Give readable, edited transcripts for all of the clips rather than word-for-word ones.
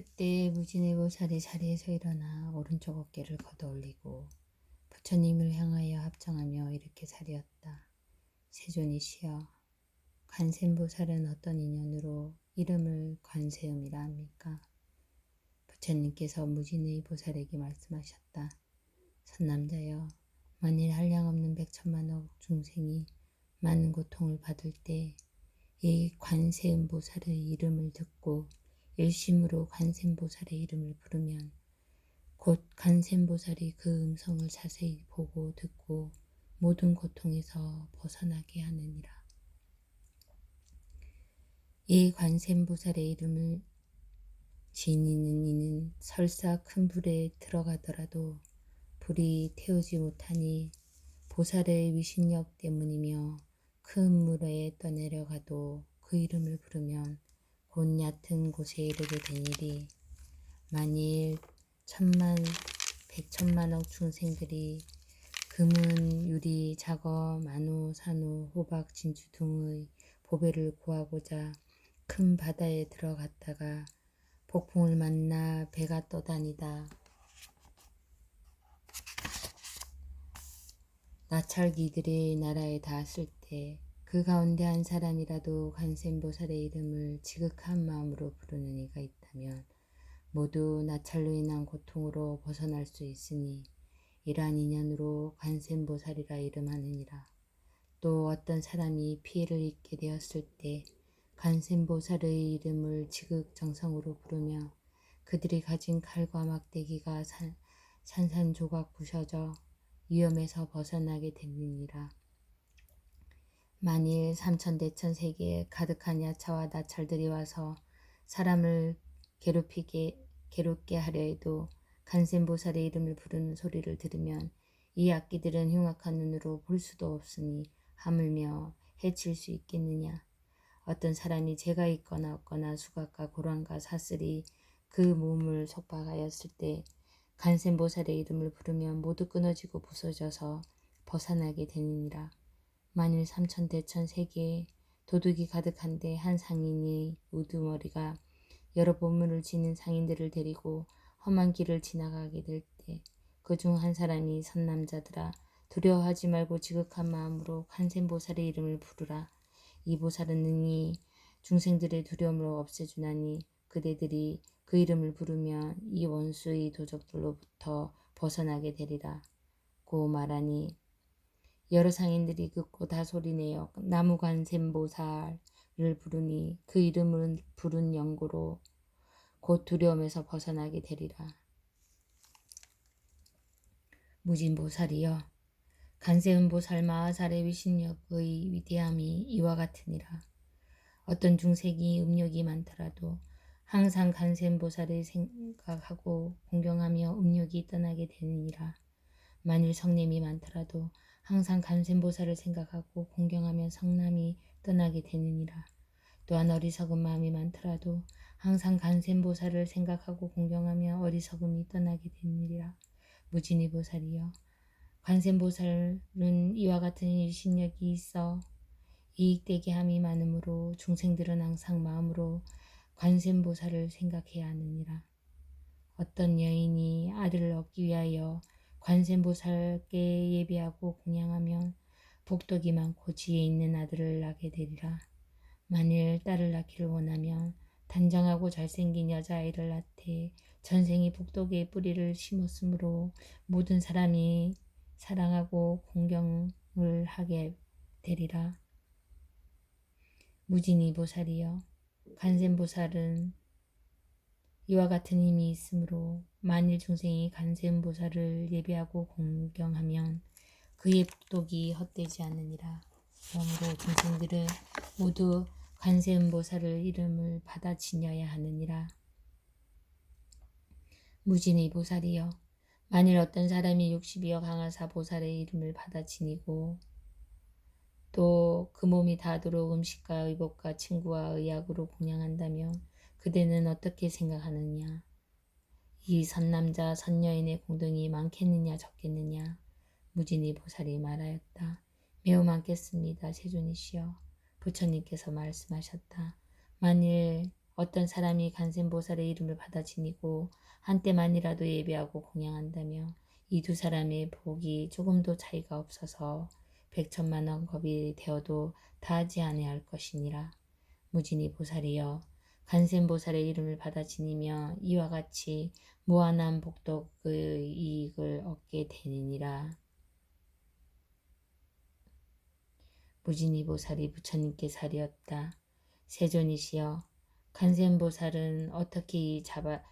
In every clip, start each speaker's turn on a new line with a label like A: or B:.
A: 그때 무진의 보살이 자리에서 일어나 오른쪽 어깨를 걷어 올리고 부처님을 향하여 합장하며 이렇게 사리었다. 세존이시여, 관세음보살은 어떤 인연으로 이름을 관세음이라 합니까? 부처님께서 무진의 보살에게 말씀하셨다. 선남자여, 만일 한량없는 백천만억 중생이 많은 고통을 받을 때 이 관세음보살의 이름을 듣고 일심으로 관세음보살의 이름을 부르면 곧 관세음보살이 그 음성을 자세히 보고 듣고 모든 고통에서 벗어나게 하느니라. 이 관세음보살의 이름을 지니는 이는 설사 큰 불에 들어가더라도 불이 태우지 못하니 보살의 위신력 때문이며 큰 물에 떠내려가도 그 이름을 부르면 곧 얕은 곳에 이르게 되니리. 만일 천만 백천만억 중생들이 금은 유리 작어 만호 산호 호박 진주 등의 보배를 구하고자 큰 바다에 들어갔다가 폭풍을 만나 배가 떠다니다 나찰귀들의 나라에 닿았을 때 그 가운데 한 사람이라도 관세음보살의 이름을 지극한 마음으로 부르는 이가 있다면 모두 나찰로 인한 고통으로 벗어날 수 있으니 이러한 인연으로 관세음보살이라 이름하느니라. 또 어떤 사람이 피해를 입게 되었을 때 관세음보살의 이름을 지극정성으로 부르며 그들이 가진 칼과 막대기가 산산조각 부셔져 위험에서 벗어나게 되느니라. 만일 삼천대천 세계에 가득한 야차와 나찰들이 와서 사람을 괴롭게 하려 해도 관세음보살의 이름을 부르는 소리를 들으면 이 악기들은 흉악한 눈으로 볼 수도 없으니 하물며 해칠 수 있겠느냐. 어떤 사람이 재가 있거나 없거나 수갑과 고랑과 사슬이 그 몸을 속박하였을 때 관세음보살의 이름을 부르면 모두 끊어지고 부서져서 벗어나게 되느니라. 만일 삼천대천 세계에 도둑이 가득한데 한 상인의 우두머리가 여러 보물을 지닌 상인들을 데리고 험한 길을 지나가게 될 때 그 중 한 사람이 선남자들아, 두려워하지 말고 지극한 마음으로 관세음보살의 이름을 부르라. 이 보살은 능히 중생들의 두려움을 없애주나니 그대들이 그 이름을 부르면 이 원수의 도적들로부터 벗어나게 되리라. 고 말하니 여러 상인들이 듣고 다 소리내어 나무관세음보살을 부르니 그 이름을 부른 영고로 곧 두려움에서 벗어나게 되리라. 무진보살이여, 관세음보살 마하살의 위신력의 위대함이 이와 같으니라. 어떤 중생이 음욕이 많더라도 항상 관세음보살을 생각하고 공경하며 음욕이 떠나게 되느니라. 만일 성냄이 많더라도 항상 관세음보살을 생각하고 공경하며 성남이 떠나게 되느니라. 또한 어리석은 마음이 많더라도 항상 관세음보살을 생각하고 공경하며 어리석음이 떠나게 되느니라. 무진이 보살이여, 관세음보살은 이와 같은 일신력이 있어 이익되게 함이 많으므로 중생들은 항상 마음으로 관세음보살을 생각해야 하느니라. 어떤 여인이 아들을 얻기 위하여 관세음보살께 예비하고 공양하면 복덕이 많고 지혜 있는 아들을 낳게 되리라. 만일 딸을 낳기를 원하면 단정하고 잘생긴 여자아이를 낳되 전생이 복덕의 뿌리를 심었으므로 모든 사람이 사랑하고 공경을 하게 되리라. 무진이 보살이여, 관세음보살은 이와 같은 힘이 있으므로 만일 중생이 관세음보살을 예배하고 공경하면 그의 복덕이 헛되지 않으니라. 그러므로 중생들은 모두 관세음보살을 이름을 받아 지녀야 하느니라. 무진의 보살이여, 만일 어떤 사람이 60여 강하사 보살의 이름을 받아 지니고 또 그 몸이 닿도록 음식과 의복과 친구와 의약으로 공양한다면 그대는 어떻게 생각하느냐? 이 선남자 선여인의 공덕이 많겠느냐 적겠느냐? 무진이 보살이 말하였다. 매우 많겠습니다. 세존이시여. 부처님께서 말씀하셨다. 만일 어떤 사람이 간센보살의 이름을 받아 지니고 한때만이라도 예배하고 공양한다며 이 두 사람의 복이 조금도 차이가 없어서 백천만원 겁이 되어도 다하지 아니할 것이니라. 무진이 보살이여 간센보살의 이름을 받아 지니며 이와 같이 무한한 복덕의 이익을 얻게 되느니라. 무진이 보살이 부처님께 살이었다. 세존이시여 간센보살은 어떻게 이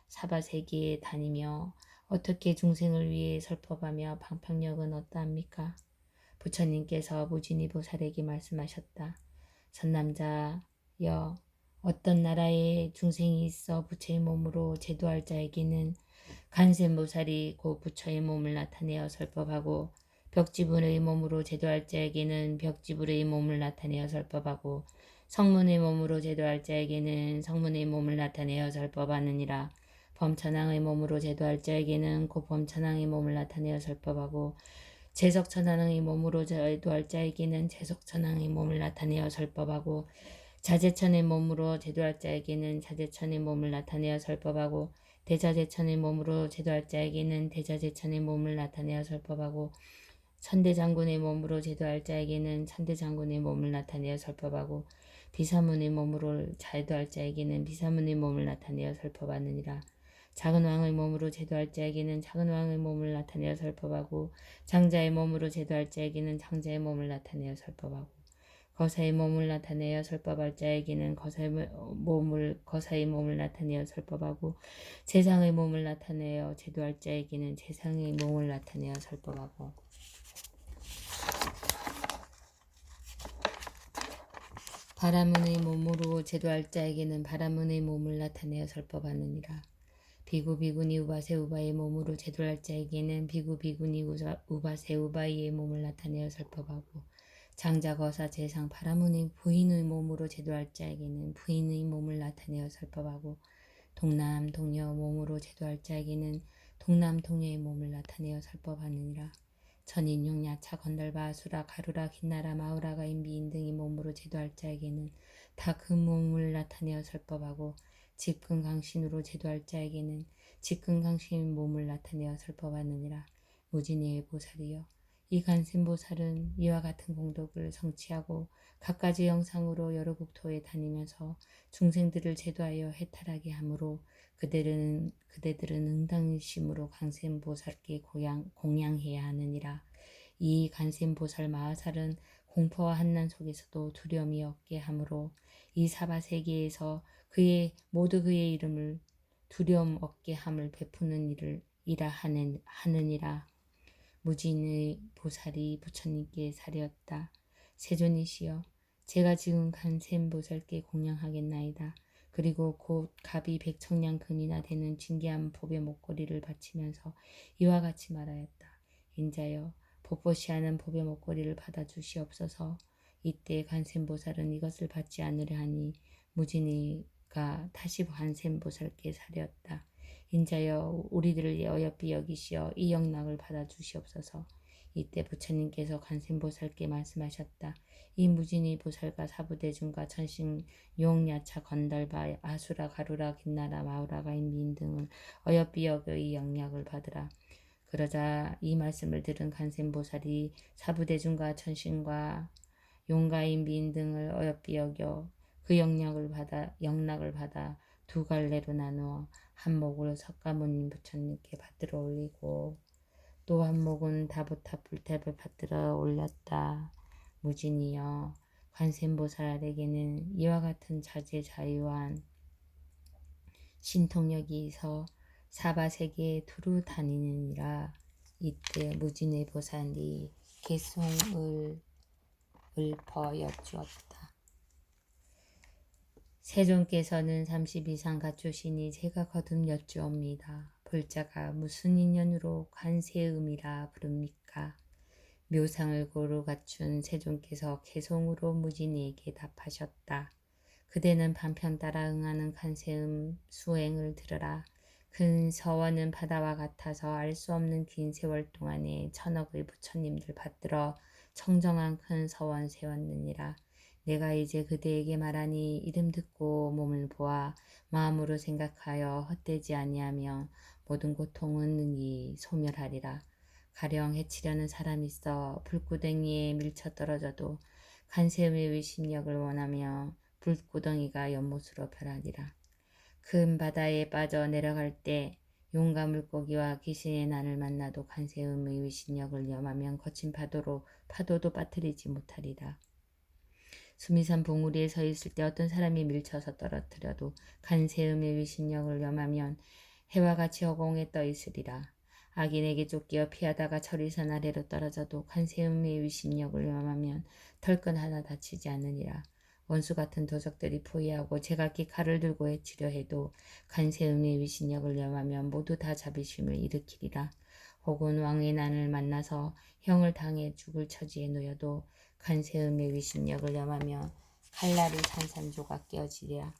A: 사바세계에 다니며 어떻게 중생을 위해 설법하며 방편력은 어떠합니까? 부처님께서 무진이 보살에게 말씀하셨다. 선남자여 어떤 나라에 중생이 있어 부처의 몸으로 제도할 자에게는 간센보살이 곧 부처의 몸을 나타내어 설법하고 벽지불의 몸으로 제도할 자에게는 벽지불의 몸을 나타내어 설법하고 성문의 몸으로 제도할 자에게는 성문의 몸을 나타내어 설법하느니라. 범천왕의 몸으로 제도할 자에게는 곧 범천왕의 몸을 나타내어 설법하고 재석천왕의 몸으로 제도할 자에게는 재석천왕의 몸을 나타내어 설법하고 자재천의 몸으로 제도할 자에게는 자재천의 몸을 나타내어 설법하고 대자재천의 몸으로 제도할 자에게는 대자재천의 몸을 나타내어 설법하고 천대장군의 몸으로 제도할 자에게는 천대장군의 몸을 나타내어 설법하고 비사문의 몸으로 제도할 자에게는 비사문의 몸을 나타내어 설법하느니라. 작은 왕의 몸으로 제도할 자에게는 작은 왕의 몸을 나타내어 설법하고 장자의 몸으로 제도할 자에게는 장자의 몸을 나타내어 설법하고 거사의 몸을 나타내어 설법할 자에게는 거사의 몸을 나타내어 설법하고 재상의 몸을 나타내어 제도할 자에게는 재상의 몸을 나타내어 설법하고 바라문의 몸으로 제도할 자에게는 바라문의 몸을 나타내어 설법하느니라. 비구 비구니 우바세 우바의 몸으로 제도할 자에게는 비구 비구니 우바세 우바이의 몸을 나타내어 설법하고 장자 거사 재상 바라문의 부인의 몸으로 제도할 자에게는 부인의 몸을 나타내어 설법하고 동남 동여 몸으로 제도할 자에게는 동남 동여의 몸을 나타내어 설법하느니라. 천인용 야차 건달바 아수라 가루라 긴나라 마우라가 인비인 등의 몸으로 제도할 자에게는 다 그 몸을 나타내어 설법하고 직근강신으로 제도할 자에게는 직근강신의 몸을 나타내어 설법하느니라. 무진이의 보살이여 이 간센보살은 이와 같은 공덕을 성취하고 갖가지 영상으로 여러 국토에 다니면서 중생들을 제도하여 해탈하게 하므로 그대들은 응당심으로 간센보살께 공양해야 하느니라. 이 간센보살 마하살은 공포와 한난 속에서도 두려움이 없게 하므로 이 사바세계에서 모두 그의 이름을 두려움 없게 함을 베푸는 일이라 하느니라. 무진의 보살이 부처님께 살이었다. 세존이시여 제가 지금 간센보살께 공양하겠나이다. 그리고 곧 갑이 백청량 근이나 되는 진귀한 법의 목걸이를 바치면서 이와 같이 말하였다. 인자여 법보시하는 법의 목걸이를 받아주시옵소서. 이때 간센보살은 이것을 받지 않으려 하니 무진이가 다시 간센보살께 살이었다. 인자여 우리들을 어여삐 여기시어 이 영락을 받아주시옵소서. 이때 부처님께서 간센보살께 말씀하셨다. 이 무진이 보살과 사부대중과 천신 용야차 건달바 아수라 가루라 긴나라 마우라가 인민 등을 어여삐 여겨 이 영락을 받으라. 그러자 이 말씀을 들은 간센보살이 사부대중과 천신과 용가 인민 등을 어여삐 여겨 그 영락을 받아 두 갈래로 나누어 한 목을 석가모니 부처님께 받들어 올리고 또 한 목은 다보탑 불탑을 받들어 올렸다. 무진이여 관세음보살에게는 이와 같은 자제 자유한 신통력이 있어 사바세계에 두루 다니느니라. 이때 무진의 보살이 개송을 읊어 여쭈었다. 세존께서는 30 이상 갖추시니 제가 거듭 여쭈옵니다. 볼자가 무슨 인연으로 관세음이라 부릅니까? 묘상을 고루 갖춘 세존께서 개송으로 무진이에게 답하셨다. 그대는 반편 따라 응하는 관세음 수행을 들으라. 큰 서원은 바다와 같아서 알 수 없는 긴 세월 동안에 천억의 부처님들 받들어 청정한 큰 서원 세웠느니라. 내가 이제 그대에게 말하니 이름 듣고 몸을 보아 마음으로 생각하여 헛되지 아니하며 모든 고통은 능히 소멸하리라. 가령 해치려는 사람이 있어 불구덩이에 밀쳐 떨어져도 간세음의 위심력을 원하며 불구덩이가 연못으로 변하리라. 큰 바다에 빠져 내려갈 때 용과 물고기와 귀신의 난을 만나도 간세음의 위신력을 염하면 거친 파도도 빠뜨리지 못하리라. 수미산 봉우리에 서 있을 때 어떤 사람이 밀쳐서 떨어뜨려도 간세음의 위신력을 염하면 해와 같이 허공에 떠 있으리라. 악인에게 쫓겨 피하다가 철이산 아래로 떨어져도 간세음의 위신력을 염하면 털건 하나 다치지 않으리라. 원수 같은 도적들이 포위하고 제각기 칼을 들고 해치려 해도 간세음의 위신력을 염하면 모두 다 자비심을 일으키리라. 혹은 왕의 난을 만나서 형을 당해 죽을 처지에 놓여도 간세음의 위신력을 염하며 칼날이 산산조각 깨어지리라.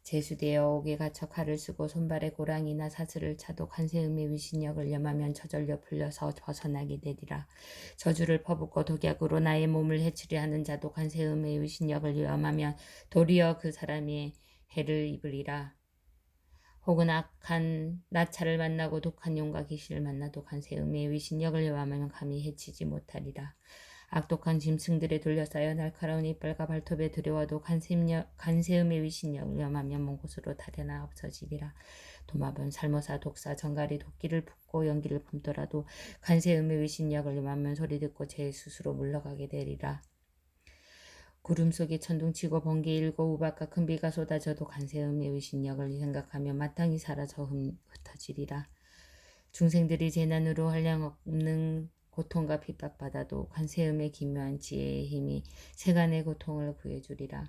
A: 제수되어 옥에 갇혀 칼을 쓰고 손발에 고랑이나 사슬을 차도 간세음의 위신력을 염하면 저절로 풀려서 벗어나게 되리라. 저주를 퍼붓고 독약으로 나의 몸을 해치려 하는 자도 간세음의 위신력을 염하면 도리어 그 사람이 해를 입으리라. 혹은 악한 나찰을 만나고 독한 용과 귀신을 만나도 간세음의 위신력을 염하면 감히 해치지 못하리라. 악독한 짐승들에 둘러싸여 날카로운 이빨과 발톱에 들여와도 간세음의 위신력을 염하면 먼 곳으로 다려나 없어지리라. 도마뱀, 살모사, 독사, 정갈이 도끼를 붓고 연기를 품더라도 간세음의 위신력을 염하면 소리 듣고 제 스스로 물러가게 되리라. 구름 속에 천둥치고 번개 일고 우박과 큰 비가 쏟아져도 간세음의 위신력을 생각하며 마땅히 사라져 흩어지리라. 중생들이 재난으로 한량없는 고통과 핍박받아도 간세음의 기묘한 지혜의 힘이 세간의 고통을 구해주리라.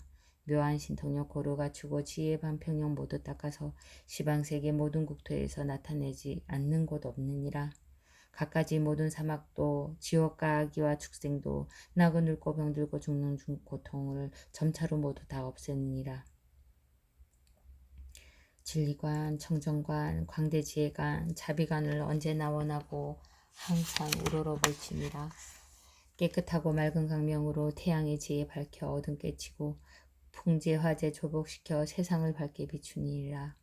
A: 묘한 신통력 고루 갖추고 지혜의 반평력 모두 닦아서 시방세계 모든 국토에서 나타내지 않는 곳 없느니라. 갖가지 모든 사막도 지옥과 악귀와 축생도 나고 늙고 병들고 죽는 고통을 점차로 모두 다 없애느니라. 진리관, 청정관, 광대지혜관, 자비관을 언제나 원하고 항상 우러러 볼지니라. 깨끗하고 맑은 강명으로 태양의 지혜 밝혀 어둠 깨치고 풍재 화재 조복시켜 세상을 밝게 비추니라.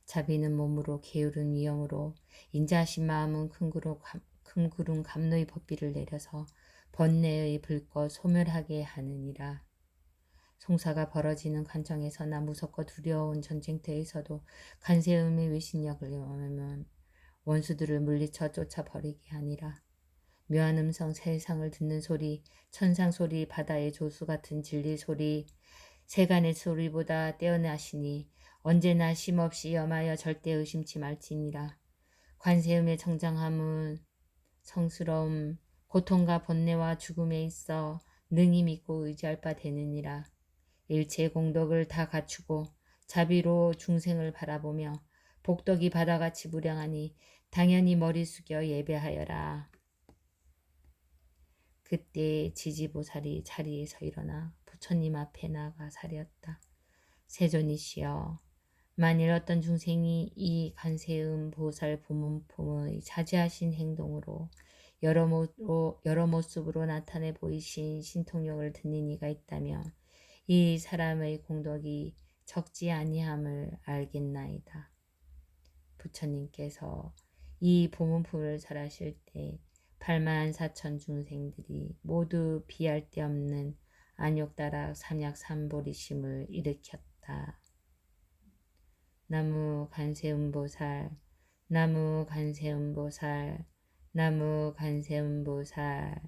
A: 자비는 몸으로 게으른 위엄으로 인자하신 마음은 큰 구름 감노의 법비를 내려서 번뇌의 불꽃 소멸하게 하느니라. 송사가 벌어지는 관청에서나 무섭고 두려운 전쟁터에서도 간세음의 위신력을 염하면 원수들을 물리쳐 쫓아버리게 하니라. 묘한 음성, 세상을 듣는 소리, 천상 소리, 바다의 조수 같은 진리 소리, 세간의 소리보다 떼어나시니 언제나 쉼없이 염하여 절대 의심치 말지니라. 관세음의 정장함은 성스러움, 고통과 번뇌와 죽음에 있어 능히 믿고 의지할 바 되느니라. 일체 공덕을 다 갖추고 자비로 중생을 바라보며 복덕이 바다같이 무량하니 당연히 머리 숙여 예배하여라. 그때 지지보살이 자리에서 일어나 부처님 앞에 나아가 사리었다. 세존이시여, 만일 어떤 중생이 이 간세음 보살 부문품의 자제하신 행동으로 여러 모습으로 나타내 보이신 신통력을 듣는 이가 있다면 이 사람의 공덕이 적지 아니함을 알겠나이다. 부처님께서 이 보문품을 설하실 때 8만 4천 중생들이 모두 비할 데 없는 안욕다락 삼약삼보리심을 일으켰다. 나무 간세음보살, 나무 간세음보살, 나무 간세음보살.